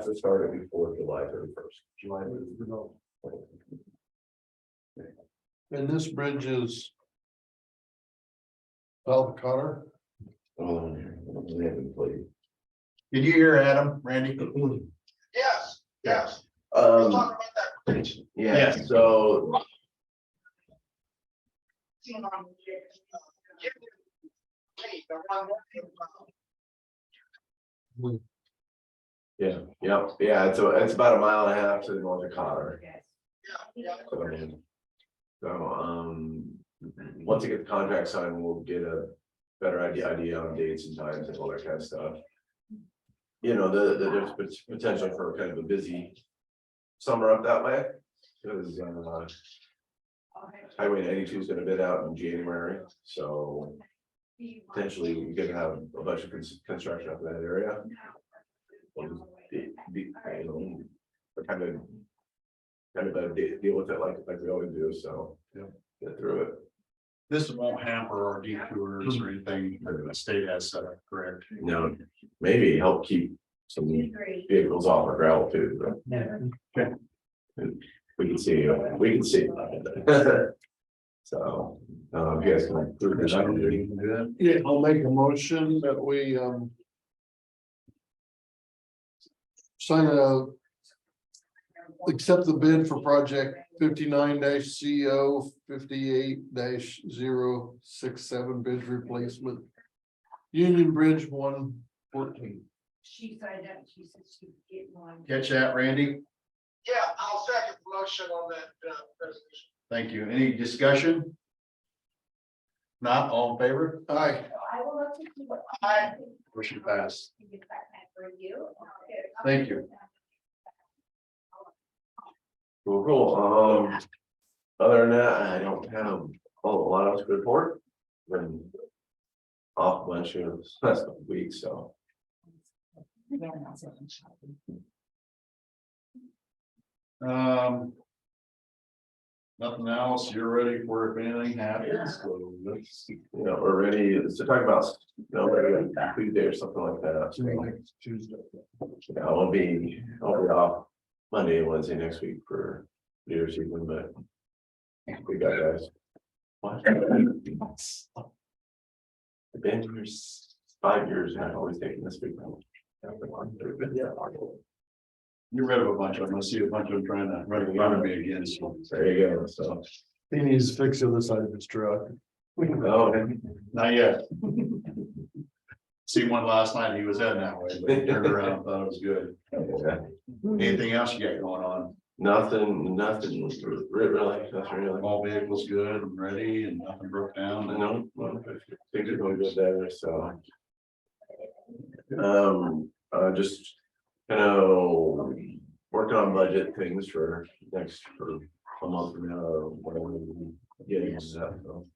to start it before July 31st. July? And this bridge is. South Cotter. We haven't played. Can you hear Adam, Randy? Yes, yes. We'll talk about that bridge. Yeah, Yes. so yeah, it's about a mile and a half to the north of Cotter. So, once I get the contract signed, we'll get a better idea on dates and times and all that kind of stuff. You know, there's potential for kind of a busy summer up that way, because Highway 92 is gonna bid out in January, so potentially we're gonna have a bunch of construction up in that area. We'll kind of deal with it like we always do, so get through it. This won't hamper our detours or anything that the state has set up, correct? No, maybe help keep some vehicles off our gravel too. But we can see. So, you guys can approve this. Yeah, I'll make a motion that we sign accept the bid for project 59-CO 58-067 bridge replacement. Union Bridge 114. She signed up, she said she would get one. Catch that, Randy? Yeah, I'll second the motion on that resolution. Thank you. Any discussion? Not all in favor? Aye. I will look to see what. Aye. Motion passed. Get that back for you. Thank you. Cool. Other than that, I don't have a lot else to report. Been off a bunch of last couple weeks, so. Nothing else. You're ready for if anything happens. So let's, We're ready to talk about, maybe like Tuesday or something like that. So, Tuesday. yeah, I'll be off Monday and Wednesday next week for New Year's Eve, but we got guys. What? I've been here 5 years and I've always taken this week. you're rid of a bunch of them. I see a bunch of them trying to run in front of me again. So There you go, so. He needs to fix the other side of his truck. Oh, not yet. See one last night. He was heading that way, but he turned around and thought it was good. yeah. Anything else you got going on? Nothing really, nothing really. All vehicles good and ready and nothing broke down. No, well, things are going good there, so. Just working on budget things for a month from now or whatever. Yeah, so.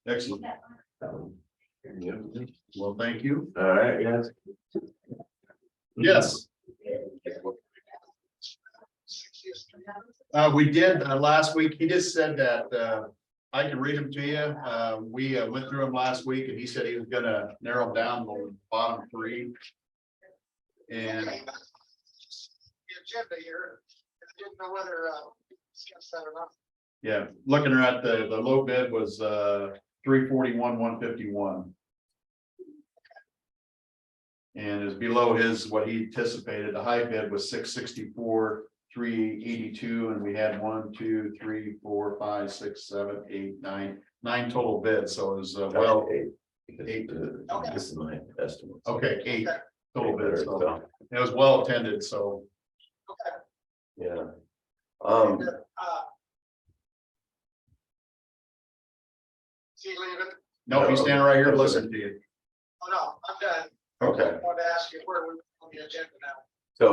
Excellent. Yeah. Well, thank you. All right, guys. Yes. We did last week. He just said that I can read them to you. We went through them last week and he said he was gonna narrow down the bottom three. And Okay, the agenda here, I didn't know whether discuss that or not. yeah, looking at the low bid was 341, 151. And is below his what he anticipated. The high bid was 664, 382, and we had 1, 2, 3, 4, 5, 6, 7, 8, 9 total bids. So it was well Eight. eight. This is my estimate. Okay, 8 total bids. So So, it was well attended. So Okay. yeah. Is he leaving? no, he's standing right here listening to you. Oh, no, I'm done. Okay, I wanted to ask you where we're on the agenda now. So,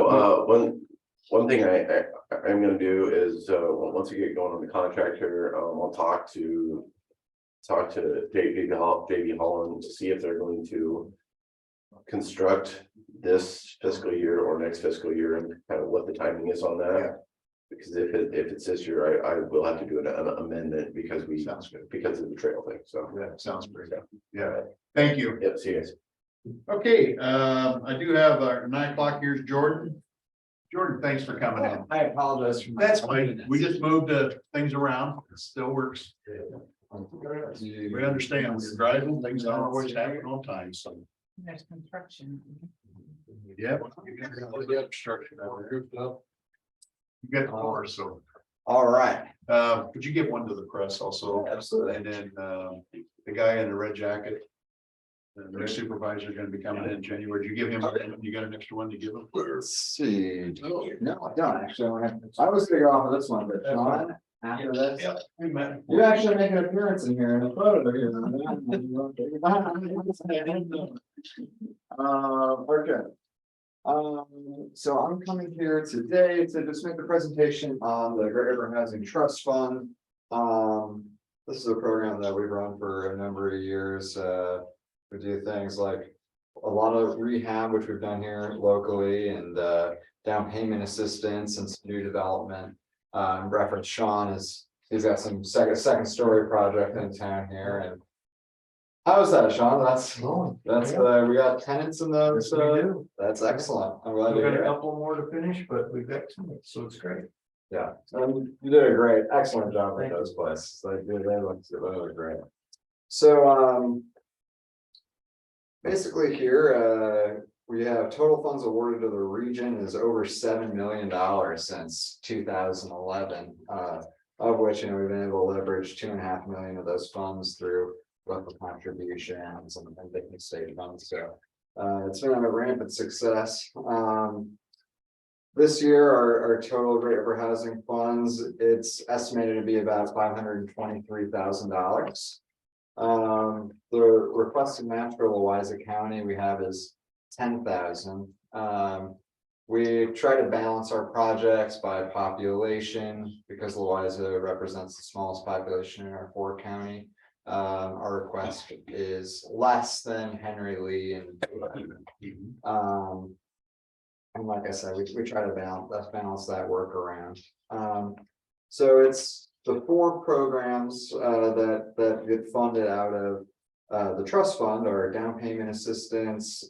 one thing I'm gonna do is, once we get going on the contract here, I'll talk to JV Holland to see if they're going to construct this fiscal year or next fiscal year and kind of what the timing is on that. Because if it's this year, I will have to do an amendment because sounds good. because of the trail thing, so. Yeah, sounds great. Yeah, thank you. Yep, see you guys. Okay, I do have 9 o'clock. Here's Jordan. Jordan, thanks for coming in. I apologize for. That's fine. We just moved things around. It still works. We understand when you're driving, things don't always happen on time, so. There's construction. Yeah. You got obstruction out there. You got the floor, so. All right. Could you give one to the press also? Absolutely. And then the guy in the red jacket. The new supervisor gonna be coming in January. Did you give him, you got an extra one to give him? Let's see. No, I don't actually. I was figuring off of this one, but Sean, after this. Yeah, we met. You actually make an appearance in here in a photo here. Okay. So I'm coming here today to just make the presentation on the Great River Housing Trust Fund. This is a program that we've run for a number of years. We do things like a lot of rehab, which we've done here locally, and down payment assistance and some new development. Reference Sean he's got some second story project in town here. And how's that, Sean? That's we got tenants in those. That's excellent. I'm glad to We've got a hear it. couple more to finish, but we've got some, so it's great. Yeah, you did a excellent job with those places. Like they look great. So basically here, we have total funds awarded to the region is over $7 million since 2011. Of which, we've been able to leverage $2.5 million of those funds through local contributions and different state funds. So it's been a rampant success. This year, our total Great River Housing funds, it's estimated to be about $523,000. The requested match for Louisa County we have is 10,000. We try to balance our projects by population because Louisa represents the smallest population in our 4 county. Our request is less than Henry Lee and like I said, we try to balance that work around. So it's the 4 programs that get funded out of the trust fund are down payment assistance,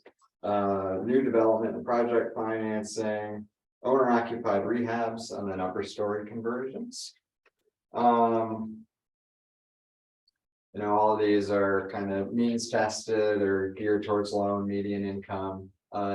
new development and project financing, owner occupied rehabs, and then upper story conversions. All of these are kind of means tested or geared towards low and median income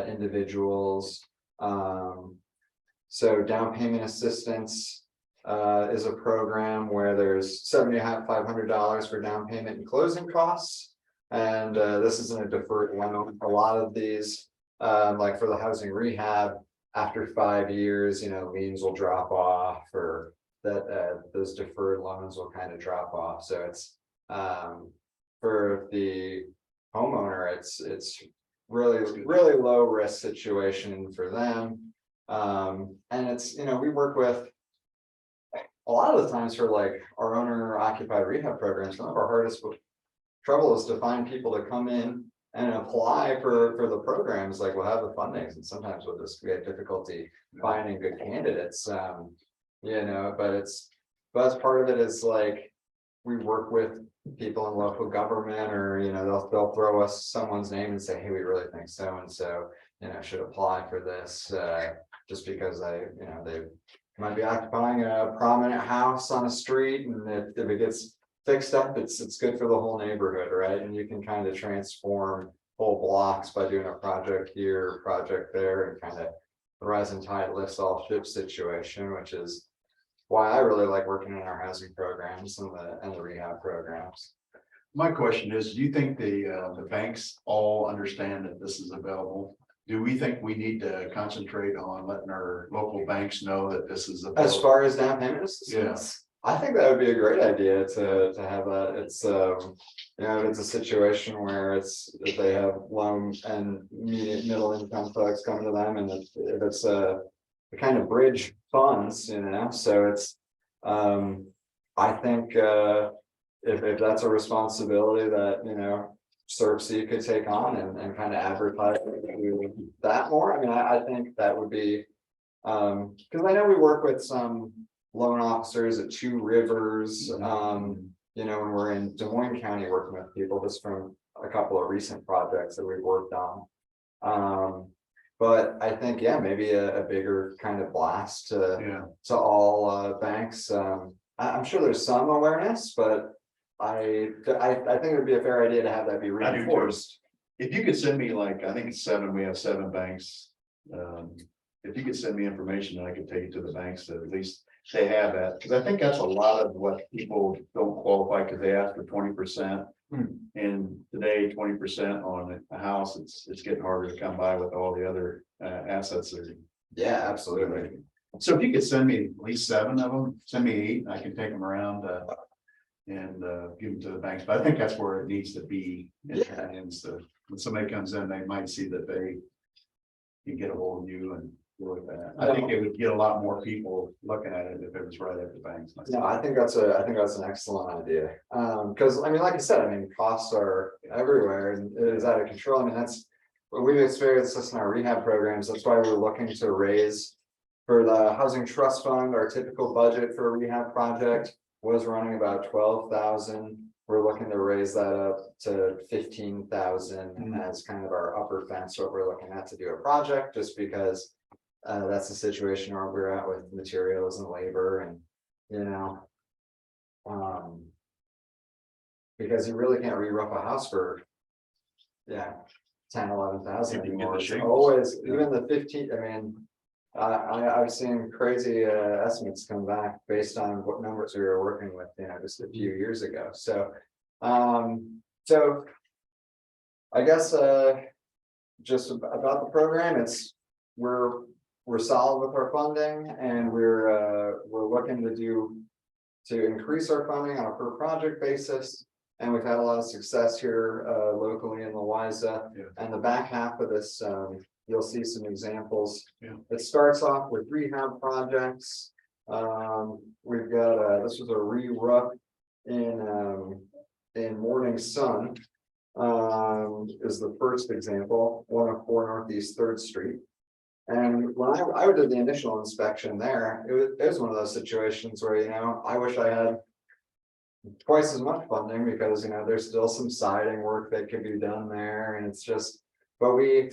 individuals. So down payment assistance is a program where there's $7,500 for down payment and closing costs. And this isn't a deferred loan. A lot of these, like for the housing rehab, after 5 years, liens will drop off, or that those deferred loans will kind of drop off. So it's for the homeowner, it's really low risk situation for them. And it's, we work with a lot of the times for like our owner occupied rehab programs. Some of our hardest trouble is to find people to come in and apply for the programs. Like we'll have the fundings and sometimes we'll just get difficulty finding good candidates. But part of it is like we work with people in local government, or they'll throw us someone's name and say, hey, we really think so and so should apply for this, just because they might be occupying a prominent house on a street, and if it gets fixed up, it's good for the whole neighborhood, right? And you can kind of transform whole blocks by doing a project here, project there, and kind of the rising tide lifts all ships situation, which is why I really like working in our housing programs and the rehab programs. My question is, do you think the banks all understand that this is available? Do we think we need to concentrate on letting our local banks know that this is available? As far as down payment assistance, I think that would be a great idea to have that. It's, you know, if it's a situation where if they have low and middle income folks come to them, and if it's a kind of bridge funds, you know, so it's, I think, if that's a responsibility that, you know, CERC could take on and kind of advertise that more, I mean, I think that would be, because I know we work with some loan officers at Two Rivers, you know, when we're in Des Moines County working with people, just from a couple of recent projects that we've worked on. But I think, yeah, maybe a bigger kind of blast to all banks. I'm sure there's some awareness, but I think it would be a fair idea to have that be I do too. reinforced. If you could send me like, I think it's 7, we have 7 banks. If you could send me information, I could take it to the banks that at least they have that, because I think that's a lot of what people don't qualify because they ask for 20%. And today, 20% on a house, it's getting harder to come by with all the other assets that are. Yeah, absolutely. So if you could send me at least 7 of them, send me 8, I can take them around and give them to the banks. But I think that's where it needs to be. And so when somebody comes in, they might see that they can get a hold of you and deal with that. I think it would get a lot more people looking at it if it was right at the banks. No, I think that's an excellent idea. Because I mean, like I said, I mean, costs are everywhere and it is out of control. I mean, that's what we've experienced this in our rehab programs. That's why we're looking to raise for the housing trust fund. Our typical budget for a rehab project was running about 12,000. We're looking to raise that up to 15,000 as kind of our upper fence, what we're looking at to do a project, just because that's the situation where we're at with materials and labor and, you know, because you really can't re-roof a house for, 10, 11,000 anymore. It's always, even the 15, I mean, I've seen crazy estimates come back based on what numbers we were working with, you know, just a few years ago. So, so I guess just about the program, it's we're solid with our funding, and we're looking to increase our funding on a per project basis. And we've had a lot of success here locally in Louisa. And the back half of this, you'll see some examples. It starts off with rehab projects. We've got this was a re-roof in Morning Sun. Is the first example, 104 Northeast 3rd Street. And when I did the initial inspection there, it was one of those situations where, you know, I wish I had twice as much funding, because, you know, there's still some siding work that could be done there, and it's just, but we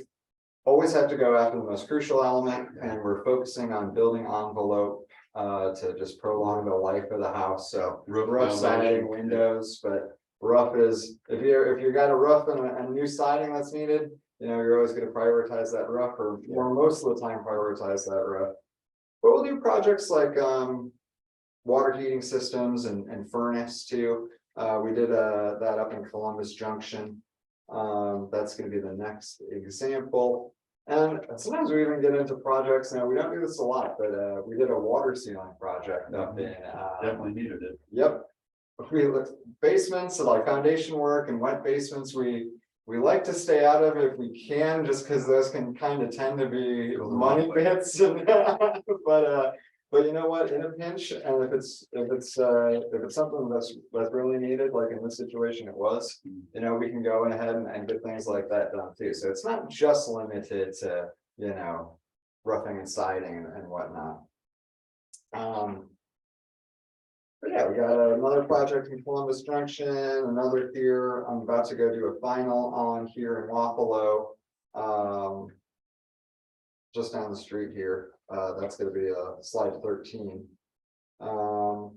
always have to go after the most crucial element, and we're focusing on building envelope to just prolong the life of the house. So roof siding, windows, but roof is, if you got a roof and a new siding that's needed, you know, you're always going to prioritize that roof, or most of the time prioritize that roof. But we'll do projects like water heating systems and furnace too. We did that up in Columbus Junction. That's going to be the next example. And sometimes we even get into projects. Now, we don't do this a lot, but we did a water sealing project up in Definitely needed it. Yep. We looked basements, so like foundation work and wet basements, we like to stay out of if we can, just because those can kind of tend to be money pits. But you know what, in a pinch, and if it's something that's really needed, like in this situation it was, you know, we can go ahead and get things like that done too. So it's not just limited to, you know, roofing and siding and whatnot. But yeah, we got another project in Columbus Junction, another here. I'm about to go do a final on here in Wapello, just down the street here. That's going to be slide 13. So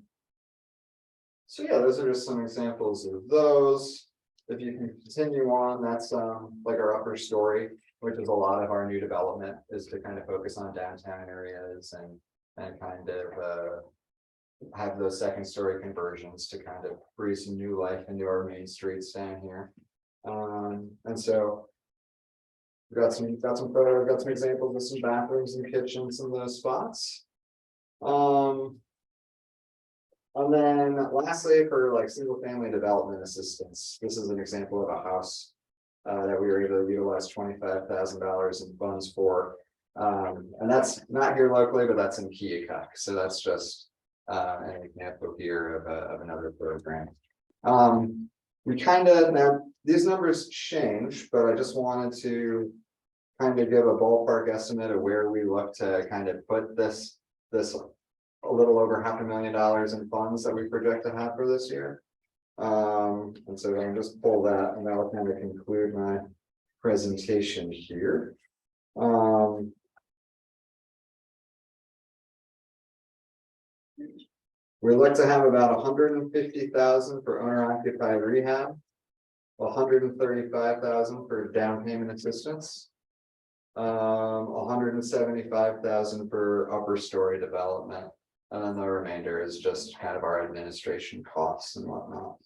yeah, those are just some examples of those. If you can continue on, that's like our upper story, which is a lot of our new development, is to kind of focus on downtown areas and kind of have those second story conversions to kind of breathe some new life into our main streets down here. And so we've got some examples of some bathrooms and kitchens in those spots. And then lastly, for like single family development assistance, this is an example of a house. That we were able to utilize $25,000 in funds for. And that's not here locally, but that's in Keokuk, so that's just an example here of another program. We kind of, now, these numbers change, but I just wanted to kind of give a ballpark estimate of where we look to kind of put this a little over $500,000 in funds that we project to have for this year. And so I'm just pull that and that'll kind of conclude my presentation here. We look to have about 150,000 for owner occupied rehab, 135,000 for down payment assistance, 175,000 for upper story development, and then the remainder is just kind of our administration costs and whatnot.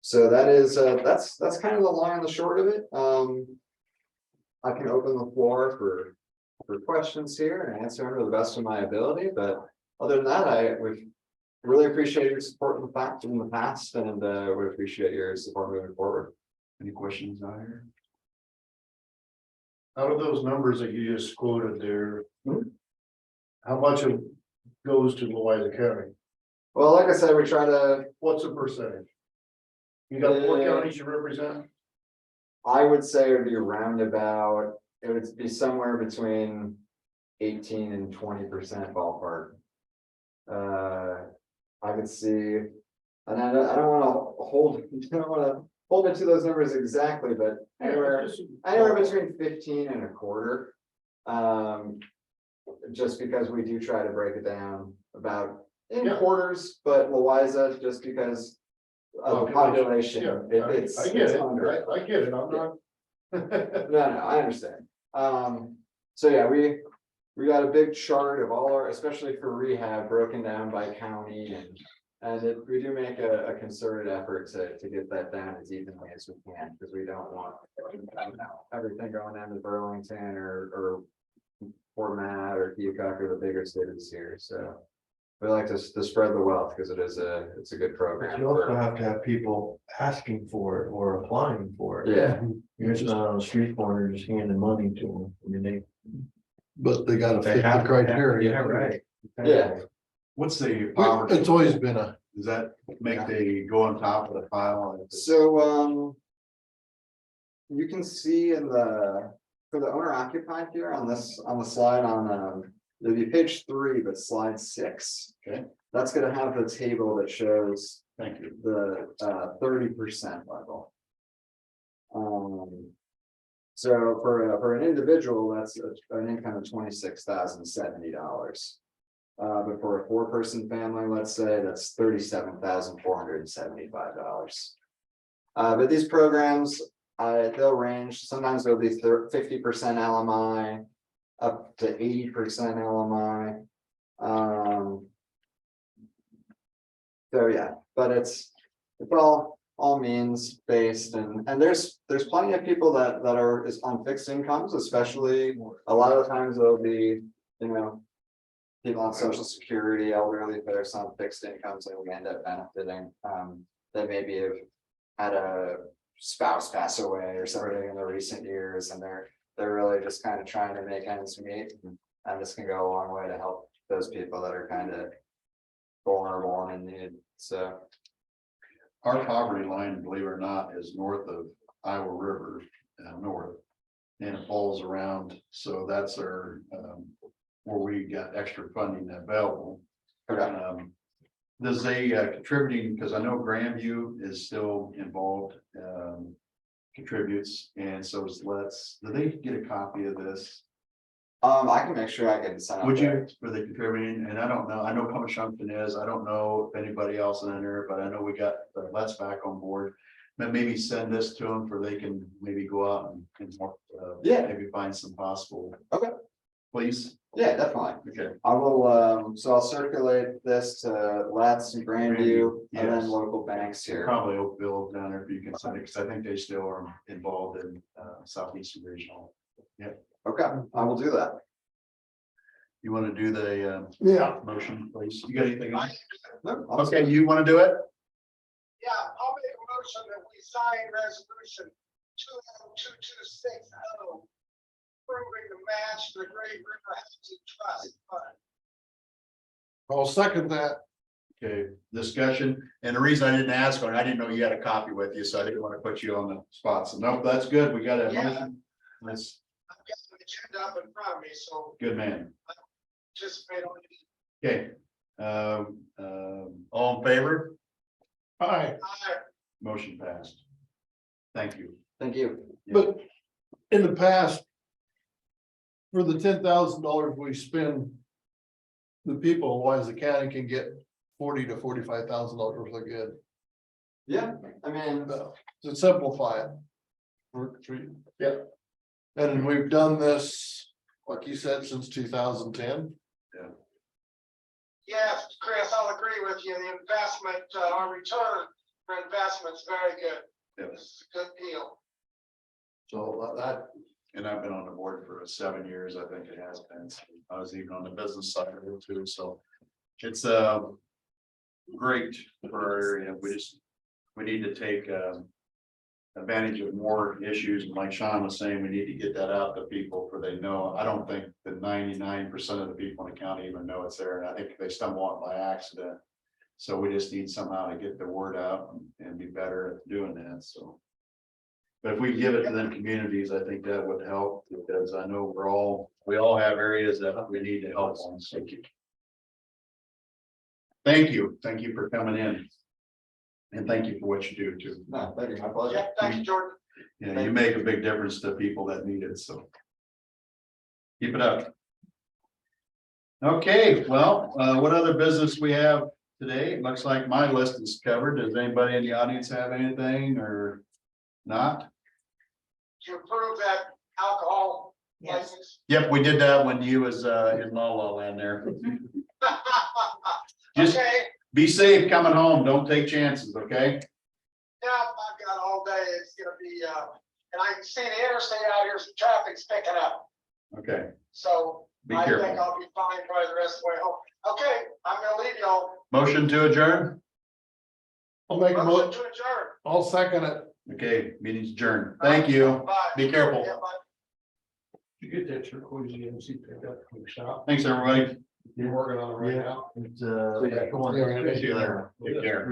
So that is that's kind of the long and the short of it. I can open the floor for questions here and answer them to the best of my ability, but other than that, I would really appreciate your support in the past and would appreciate your support moving forward. Any questions out here? Out of those numbers that you just quoted there, Mhm. how much of goes to Louisa County? Well, like I said, we try to, What's the percentage? You got 4 Uh, counties you represent? I would say it would be roundabout, it would be somewhere between 18 and 20% ballpark. I could see, and I don't want to hold, don't want to hold it to those numbers exactly, but anywhere between 15 and a quarter. Just because we do try to break it down about in Yeah. quarters, but Louisa, just because of the population, Yeah, it's. I get it's it, under. I get it, I'm not. No, I understand. So yeah, we got a big chart of all our, especially for rehab, broken down by county and we do make a concerted effort to get that down as evenly as we can, because we don't want everything going down to Burlington or Fort Matt or Keokuk or the bigger cities here, so. We like to spread the wealth because it's a good But program. you also for- have to have people asking for it or applying for it. Yeah. You're just not on the street corner just handing money to them. I mean, But they gotta they fit the have. criteria. Yeah, right. Yeah. What's the poverty? It's always been a, Does that make they go on top of the pile? So, you can see in for the owner occupied here on the slide on, it'll be page 3, but slide 6. Okay. That's gonna have the table that shows Thank you. the 30% level. So for an individual, that's an income of $26,070. But for a 4-person family, let's say, that's $37,475. But these programs, they'll range, sometimes they'll be 50% LMI, up to 80% LMI. So yeah, but it's all means based and there's plenty of people that are on fixed incomes, especially a lot of the times they'll be, people on social security, elderly, that are some fixed incomes and we end up benefiting. They maybe have had a spouse pass away or something in the recent years and they're really just kind of trying to make ends meet, and this can go a long way to help those people that are kind of vulnerable and in need. So Our poverty line, believe it or not, is north of Iowa River, north. And it falls around, so that's our, where we got extra funding available. Does they contributing, because I know Grandview is still involved, contributes, and so is Let's, do they get a copy of this? I can make sure I can sign up. Would there. you, for the contributing, and I don't know, I know Pumashumpton is, I don't know if anybody else in there, but I know we got Let's back on board. But maybe send this to them for they can maybe go out and Yeah. maybe find some possible. Okay. Please, Yeah, definitely. okay, I will, so I'll circulate this to Let's and Grandview and then Yes. local banks here. probably Oakville down there if you can send it, because I think they still are involved in Southeastern Regional. Okay, I will do that. You want to do the Yeah, motion, please? You got anything else? No, Okay, you want to do it? Yeah, I'll make a motion that we sign resolution 20226 approving the match to the Great River Housing Trust Fund. I'll second that. Okay, discussion, and the reason I didn't ask on, I didn't know you had a copy with you, so I didn't want to put you on the spot, so no, that's good, we got a Yeah. motion. That's I've got the agenda up in front of me, so good, man. participate on it. Okay, all in favor? Aye, Motion passed. Thank you. thank you. but in the past. For the $10,000 we spend. The people, wise the county can get $40,000 to $45,000 worth of good, Yeah, I mean, to simplify it. Yeah. And we've done this, like you said, since 2010. Yes, Chris, I'll agree with you. The investment, our return for investment's very good. Yeah. This is a good deal. So that, And I've been on the board for 7 years, I think it has been. I was even on the business side of it too, so it's great for our area. We need to take advantage of more issues. And like Sean was saying, we need to get that out to people for they know. I don't think that 99% of the people in the county even know it's there. And I think they stumble on it by accident. So we just need somehow to get the word out and be better at doing that, so. But if we give it to them communities, I think that would help, because I know we all have areas that we need to help on. So thank you for coming in. And thank you for what you do too. no, thank you, my pleasure. Yeah, thank you, Jordan. You know, you make a big difference to people that need it, so. Keep it up. Okay, well, what other business we have today? It looks like my list is covered. Does anybody in the audience have anything or not? To approve that alcohol Yes. license. Yep, we did that when you was in La La Land there. Just Okay, be safe coming home. Don't take chances, okay? yeah, I've got all day. It's gonna be, and I can see the interstate out here, some traffic's picking up. Okay, So be I think careful. I'll be fine probably the rest of the way home. Okay, I'm gonna leave y'all. Motion to adjourn? I'll make a Motion motion, to adjourn. I'll second it. Okay, meeting's adjourned. Thank you. Bye. Be careful. Yeah, bye. You get that turquoise GMC pickup from the shop. Thanks, everybody. You're working on it right now. Yeah, come on. See you later. Take care.